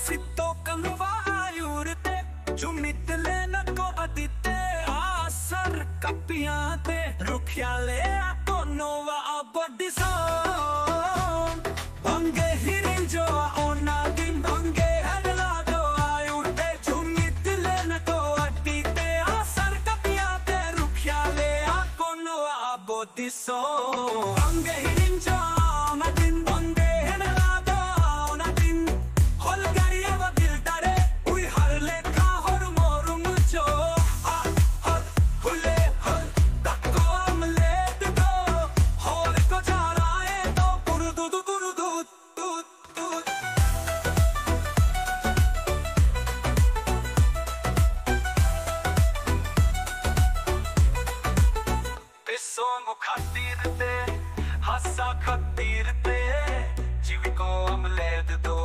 Sitto kanvaayurte jumitle nako adite asar kapiate rukhyale atonova abodiso bange hirinjo ona din bange hadlado ayurte jumitle nako adite asar kapiate rukhyale atonova abodiso bange hirinjo ona din bange hadlado ona din holgariya vadil tare ui harle ka hor morum jo har hule har dakko amle do hor ko jaraye to purdu piso mukhatir te hasa khatir te jiv ko amle do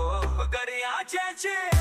gariya che